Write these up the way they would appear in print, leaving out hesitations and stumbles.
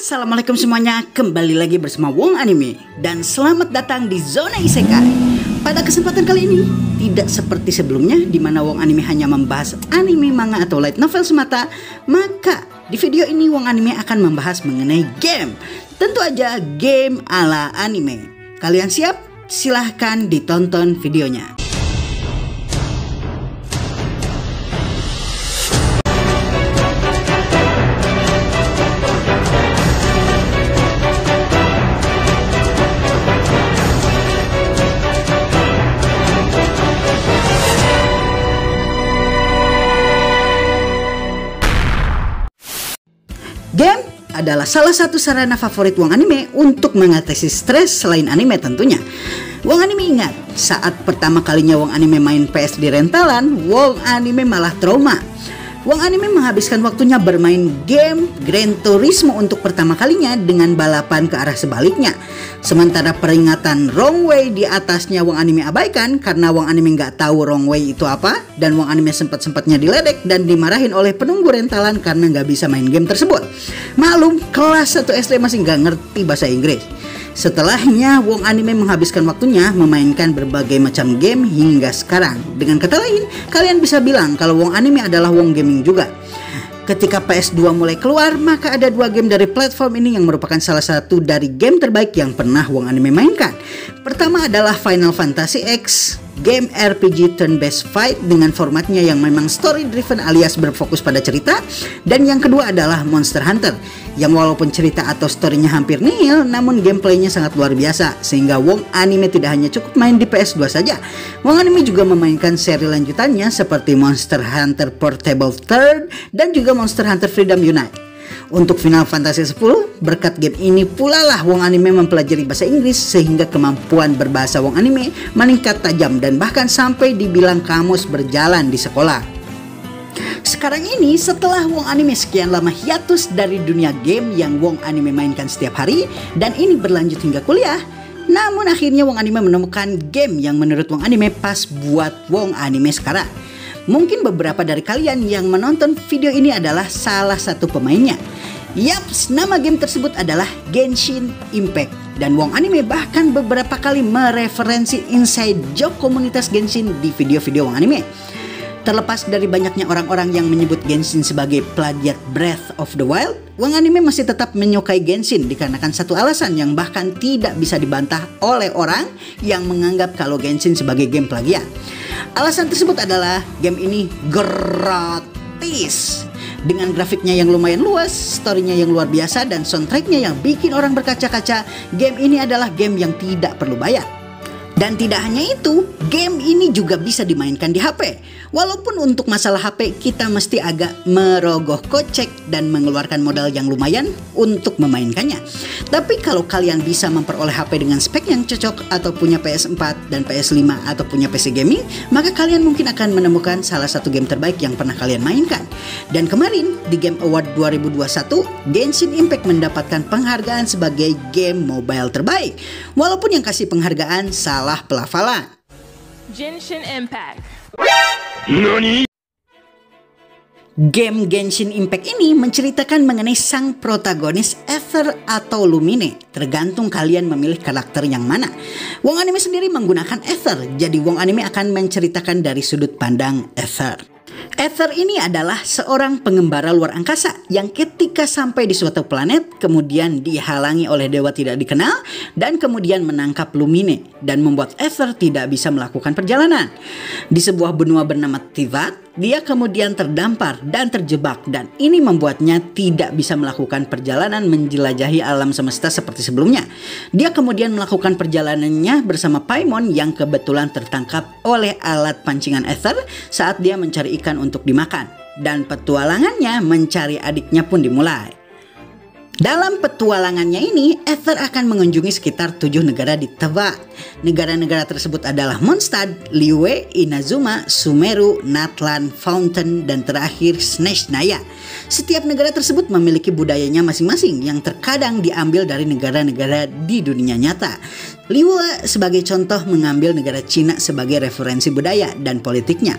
Assalamualaikum semuanya, kembali lagi bersama Wong Anime. Dan selamat datang di Zona Isekai. Pada kesempatan kali ini, tidak seperti sebelumnya di mana Wong Anime hanya membahas anime, manga, atau light novel semata. Maka di video ini Wong Anime akan membahas mengenai game. Tentu aja game ala anime. Kalian siap? Silahkan ditonton videonya. Game adalah salah satu sarana favorit Wong Anime untuk mengatasi stres selain anime tentunya. Wong Anime ingat, saat pertama kalinya Wong Anime main PS di rentalan, Wong Anime malah trauma. Wong Anime menghabiskan waktunya bermain game Gran Turismo untuk pertama kalinya dengan balapan ke arah sebaliknya. Sementara peringatan wrong way di atasnya Wong Anime abaikan karena Wong Anime nggak tahu wrong way itu apa. Dan Wong Anime sempat-sempatnya diledek dan dimarahin oleh penunggu rentalan karena nggak bisa main game tersebut. Maklum, kelas 1 SD masih nggak ngerti bahasa Inggris. Setelahnya, Wong Anime menghabiskan waktunya memainkan berbagai macam game hingga sekarang. Dengan kata lain, kalian bisa bilang kalau Wong Anime adalah Wong Gaming juga. Ketika PS2 mulai keluar, maka ada 2 game dari platform ini yang merupakan salah satu dari game terbaik yang pernah Wong Anime mainkan. Pertama adalah Final Fantasy X, game RPG turn-based fight dengan formatnya yang memang story driven alias berfokus pada cerita. Dan yang kedua adalah Monster Hunter, yang walaupun cerita atau storynya hampir nihil, namun gameplaynya sangat luar biasa. Sehingga Wong Anime tidak hanya cukup main di PS2 saja. Wong Anime juga memainkan seri lanjutannya seperti Monster Hunter Portable Third dan juga Monster Hunter Freedom Unite. Untuk Final Fantasy X, berkat game ini pula lah Wong Anime mempelajari bahasa Inggris sehingga kemampuan berbahasa Wong Anime meningkat tajam dan bahkan sampai dibilang kamus berjalan di sekolah. Sekarang ini setelah Wong Anime sekian lama hiatus dari dunia game yang Wong Anime mainkan setiap hari dan ini berlanjut hingga kuliah, namun akhirnya Wong Anime menemukan game yang menurut Wong Anime pas buat Wong Anime sekarang. Mungkin beberapa dari kalian yang menonton video ini adalah salah satu pemainnya. Yaps, nama game tersebut adalah Genshin Impact. Dan Wong Anime bahkan beberapa kali mereferensi inside joke komunitas Genshin di video-video Wong Anime. Terlepas dari banyaknya orang-orang yang menyebut Genshin sebagai plagiat Breath of the Wild, Wong Anime masih tetap menyukai Genshin dikarenakan satu alasan yang bahkan tidak bisa dibantah oleh orang yang menganggap kalau Genshin sebagai game plagiat. Alasan tersebut adalah game ini gratis. Dengan grafiknya yang lumayan luas, storynya yang luar biasa, dan soundtracknya yang bikin orang berkaca-kaca, game ini adalah game yang tidak perlu bayar. Dan tidak hanya itu, game ini juga bisa dimainkan di HP. Walaupun untuk masalah HP kita mesti agak merogoh kocek dan mengeluarkan modal yang lumayan untuk memainkannya. Tapi kalau kalian bisa memperoleh HP dengan spek yang cocok atau punya PS4 dan PS5 atau punya PC gaming, maka kalian mungkin akan menemukan salah satu game terbaik yang pernah kalian mainkan. Dan kemarin di Game Award 2021, Genshin Impact mendapatkan penghargaan sebagai game mobile terbaik. Walaupun yang kasih penghargaan salah pelafalan. Genshin Impact. Nani? Game Genshin Impact ini menceritakan mengenai sang protagonis Aether atau Lumine. Tergantung kalian memilih karakter yang mana. Wong Anime sendiri menggunakan Aether, jadi Wong Anime akan menceritakan dari sudut pandang Aether. Aether ini adalah seorang pengembara luar angkasa yang ketika sampai di suatu planet kemudian dihalangi oleh dewa tidak dikenal dan kemudian menangkap Lumine dan membuat Aether tidak bisa melakukan perjalanan. Di sebuah benua bernama Tivat, dia kemudian terdampar dan terjebak dan ini membuatnya tidak bisa melakukan perjalanan menjelajahi alam semesta seperti sebelumnya. Dia kemudian melakukan perjalanannya bersama Paimon yang kebetulan tertangkap oleh alat pancingan Aether saat dia mencari ikan untuk dimakan. Dan petualangannya mencari adiknya pun dimulai. Dalam petualangannya ini, Aether akan mengunjungi sekitar 7 negara di Teyvat. Negara-negara tersebut adalah Mondstadt, Liyue, Inazuma, Sumeru, Natlan, Fountain, dan terakhir Snezhnaya. Setiap negara tersebut memiliki budayanya masing-masing yang terkadang diambil dari negara-negara di dunia nyata. Liyue sebagai contoh mengambil negara Cina sebagai referensi budaya dan politiknya.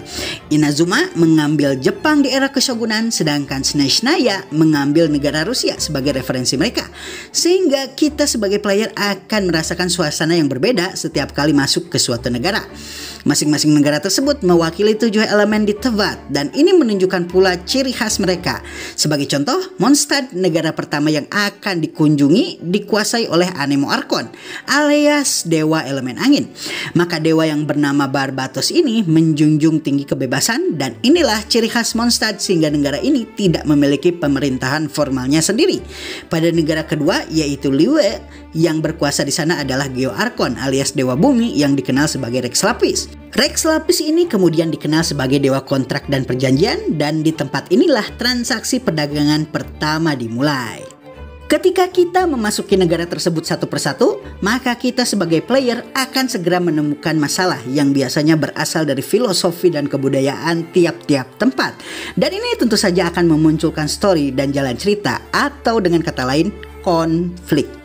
Inazuma mengambil Jepang di era Keshogunan, sedangkan Snezhnaya mengambil negara Rusia sebagai referensi mereka. Sehingga kita sebagai player akan merasakan suasana yang berbeda setiap kali masuk ke suatu negara. Masing-masing negara tersebut mewakili 7 elemen di Teyvat dan ini menunjukkan pula ciri khas mereka. Sebagai contoh, Mondstadt, negara pertama yang akan dikunjungi, dikuasai oleh Anemo Archon alias dewa elemen angin. Maka dewa yang bernama Barbatos ini menjunjung tinggi kebebasan dan inilah ciri khas Mondstadt sehingga negara ini tidak memiliki pemerintahan formalnya sendiri. Pada negara kedua yaitu Liyue, yang berkuasa di sana adalah Geo Archon alias dewa bumi yang dikenal sebagai Rex Lapis. Rex Lapis ini kemudian dikenal sebagai dewa kontrak dan perjanjian dan di tempat inilah transaksi perdagangan pertama dimulai. Ketika kita memasuki negara tersebut satu persatu, maka kita sebagai player akan segera menemukan masalah yang biasanya berasal dari filosofi dan kebudayaan tiap-tiap tempat. Dan ini tentu saja akan memunculkan story dan jalan cerita atau dengan kata lain konflik.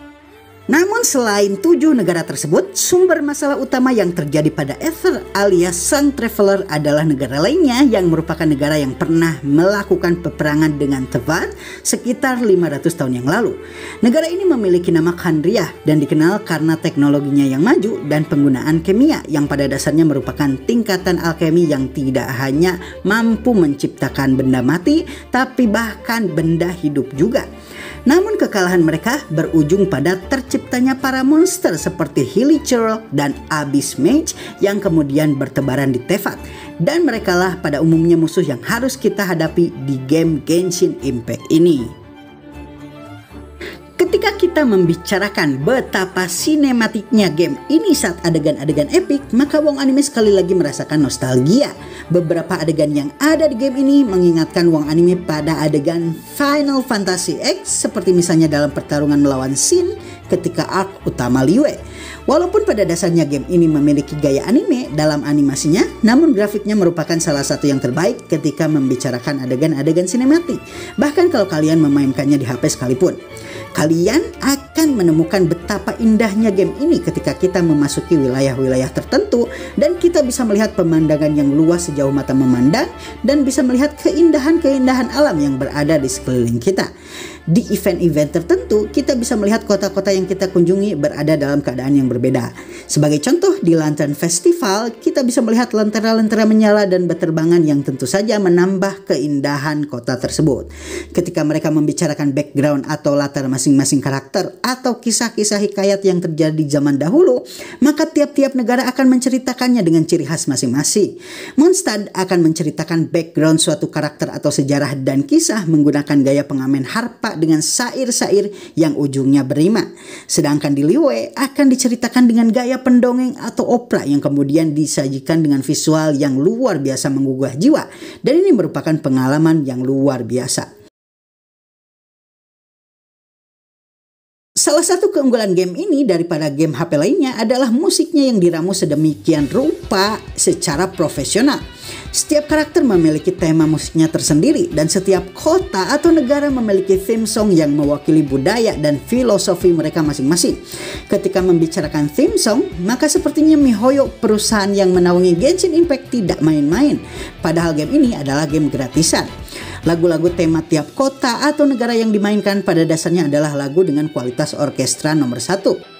Namun selain 7 negara tersebut, sumber masalah utama yang terjadi pada Aether alias Sang Traveler adalah negara lainnya yang merupakan negara yang pernah melakukan peperangan dengan Teyvat sekitar 500 tahun yang lalu. Negara ini memiliki nama Khandria dan dikenal karena teknologinya yang maju dan penggunaan kimia yang pada dasarnya merupakan tingkatan alkemi yang tidak hanya mampu menciptakan benda mati, tapi bahkan benda hidup juga. Namun kekalahan mereka berujung pada terciptanya para monster seperti Hilichurl dan Abyss Mage yang kemudian bertebaran di Teyvat. Dan merekalah pada umumnya musuh yang harus kita hadapi di game Genshin Impact ini. Ketika kita membicarakan betapa sinematiknya game ini saat adegan-adegan epic, maka Wong Anime sekali lagi merasakan nostalgia. Beberapa adegan yang ada di game ini mengingatkan Wong Anime pada adegan Final Fantasy X seperti misalnya dalam pertarungan melawan Sin ketika arc utama Liyue. Walaupun pada dasarnya game ini memiliki gaya anime dalam animasinya, namun grafiknya merupakan salah satu yang terbaik ketika membicarakan adegan-adegan sinematik. Bahkan kalau kalian memainkannya di HP sekalipun. Kalian akan menemukan betapa indahnya game ini ketika kita memasuki wilayah-wilayah tertentu dan kita bisa melihat pemandangan yang luas sejauh mata memandang dan bisa melihat keindahan-keindahan alam yang berada di sekeliling kita. Di event-event tertentu, kita bisa melihat kota-kota yang kita kunjungi berada dalam keadaan yang berbeda. Sebagai contoh, di Lantern Festival, kita bisa melihat lentera-lentera menyala dan berterbangan yang tentu saja menambah keindahan kota tersebut. Ketika mereka membicarakan background atau latar masing-masing karakter atau kisah-kisah hikayat yang terjadi di zaman dahulu, maka tiap-tiap negara akan menceritakannya dengan ciri khas masing-masing. Mondstadt akan menceritakan background suatu karakter atau sejarah dan kisah menggunakan gaya pengamen harpa dengan sair-sair yang ujungnya berima. Sedangkan di Liyue akan diceritakan dengan gaya pendongeng atau opera yang kemudian disajikan dengan visual yang luar biasa menggugah jiwa. Dan ini merupakan pengalaman yang luar biasa. Salah satu keunggulan game ini daripada game HP lainnya adalah musiknya yang diramu sedemikian rupa secara profesional. Setiap karakter memiliki tema musiknya tersendiri dan setiap kota atau negara memiliki theme song yang mewakili budaya dan filosofi mereka masing-masing. Ketika membicarakan theme song, maka sepertinya MiHoYo, perusahaan yang menaungi Genshin Impact, tidak main-main. Padahal game ini adalah game gratisan. Lagu-lagu tema tiap kota atau negara yang dimainkan pada dasarnya adalah lagu dengan kualitas orkestra nomor 1.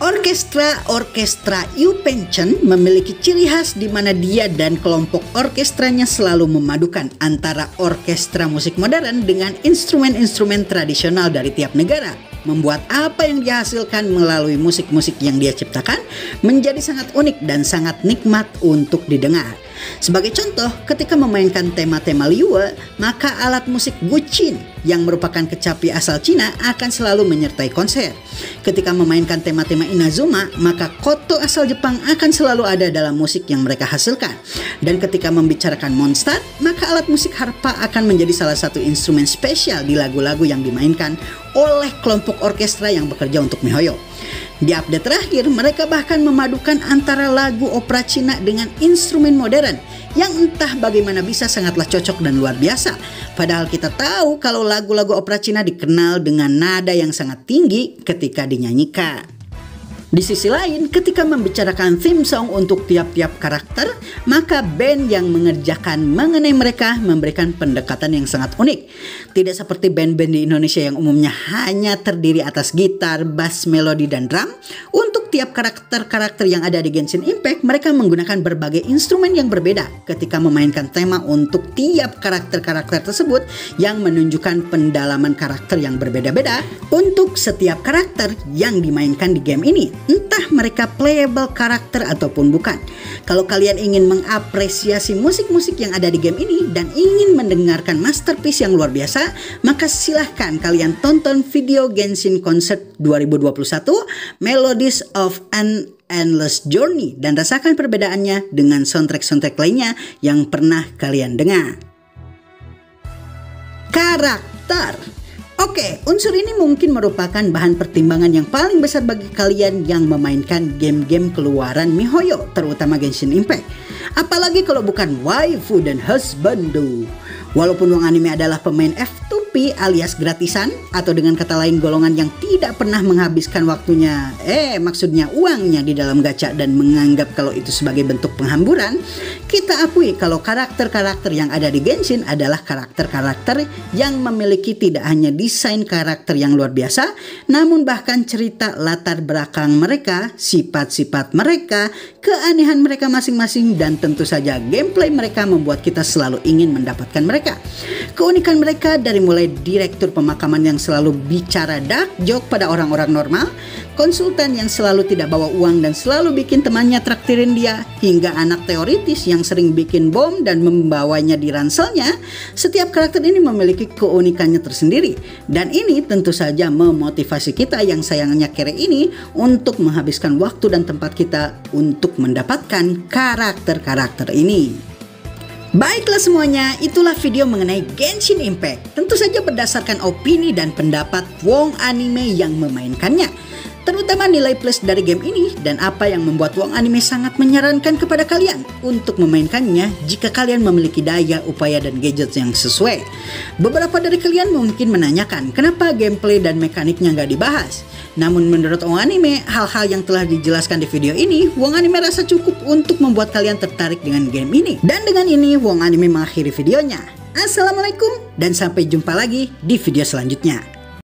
Orkestra Yupenchen memiliki ciri khas di mana dia dan kelompok orkestranya selalu memadukan antara orkestra musik modern dengan instrumen-instrumen tradisional dari tiap negara. Membuat apa yang dihasilkan melalui musik-musik yang dia ciptakan menjadi sangat unik dan sangat nikmat untuk didengar. Sebagai contoh, ketika memainkan tema-tema Liyue, maka alat musik guqin yang merupakan kecapi asal Cina akan selalu menyertai konser. Ketika memainkan tema-tema Inazuma, maka koto asal Jepang akan selalu ada dalam musik yang mereka hasilkan. Dan ketika membicarakan Mondstadt, maka alat musik harpa akan menjadi salah satu instrumen spesial di lagu-lagu yang dimainkan oleh kelompok orkestra yang bekerja untuk MiHoYo. Di update terakhir, mereka bahkan memadukan antara lagu opera Cina dengan instrumen modern yang entah bagaimana bisa sangatlah cocok dan luar biasa. Padahal kita tahu kalau lagu-lagu opera Cina dikenal dengan nada yang sangat tinggi ketika dinyanyikan. Di sisi lain, ketika membicarakan theme song untuk tiap-tiap karakter, maka band yang mengerjakan mengenai mereka memberikan pendekatan yang sangat unik. Tidak seperti band-band di Indonesia yang umumnya hanya terdiri atas gitar, bass, melodi, dan drum. Untuk tiap karakter-karakter yang ada di Genshin Impact, mereka menggunakan berbagai instrumen yang berbeda ketika memainkan tema untuk tiap karakter-karakter tersebut yang menunjukkan pendalaman karakter yang berbeda-beda untuk setiap karakter yang dimainkan di game ini. Entah mereka playable karakter ataupun bukan. Kalau kalian ingin mengapresiasi musik-musik yang ada di game ini dan ingin mendengarkan masterpiece yang luar biasa, maka silahkan kalian tonton video Genshin Concert 2021 Melodies of an Endless Journey dan rasakan perbedaannya dengan soundtrack-soundtrack lainnya yang pernah kalian dengar. Karakter. Oke, unsur ini mungkin merupakan bahan pertimbangan yang paling besar bagi kalian yang memainkan game-game keluaran MiHoYo, terutama Genshin Impact. Apalagi kalau bukan waifu dan husbando. Walaupun Wong Anime adalah pemain F2P alias gratisan, atau dengan kata lain golongan yang tidak pernah menghabiskan waktunya, maksudnya uangnya di dalam gacha dan menganggap kalau itu sebagai bentuk penghamburan, kita akui kalau karakter-karakter yang ada di Genshin adalah karakter-karakter yang memiliki tidak hanya desain karakter yang luar biasa, namun bahkan cerita latar belakang mereka, sifat-sifat mereka, keanehan mereka masing-masing, dan tentu saja gameplay mereka membuat kita selalu ingin mendapatkan mereka. Keunikan mereka dari mulai direktur pemakaman yang selalu bicara dark joke pada orang-orang normal, konsultan yang selalu tidak bawa uang dan selalu bikin temannya traktirin dia, hingga anak teoritis yang sering bikin bom dan membawanya di ranselnya. Setiap karakter ini memiliki keunikannya tersendiri, dan ini tentu saja memotivasi kita yang sayangnya kere ini untuk menghabiskan waktu dan tempat kita untuk mendapatkan karakter-karakter ini. Baiklah semuanya, itulah video mengenai Genshin Impact. Tentu saja berdasarkan opini dan pendapat Wong Anime yang memainkannya, terutama nilai plus dari game ini dan apa yang membuat Wong Anime sangat menyarankan kepada kalian untuk memainkannya jika kalian memiliki daya, upaya, dan gadget yang sesuai. Beberapa dari kalian mungkin menanyakan kenapa gameplay dan mekaniknya nggak dibahas. Namun menurut Wong Anime, hal-hal yang telah dijelaskan di video ini, Wong Anime rasa cukup untuk membuat kalian tertarik dengan game ini. Dan dengan ini, Wong Anime mengakhiri videonya. Assalamualaikum dan sampai jumpa lagi di video selanjutnya.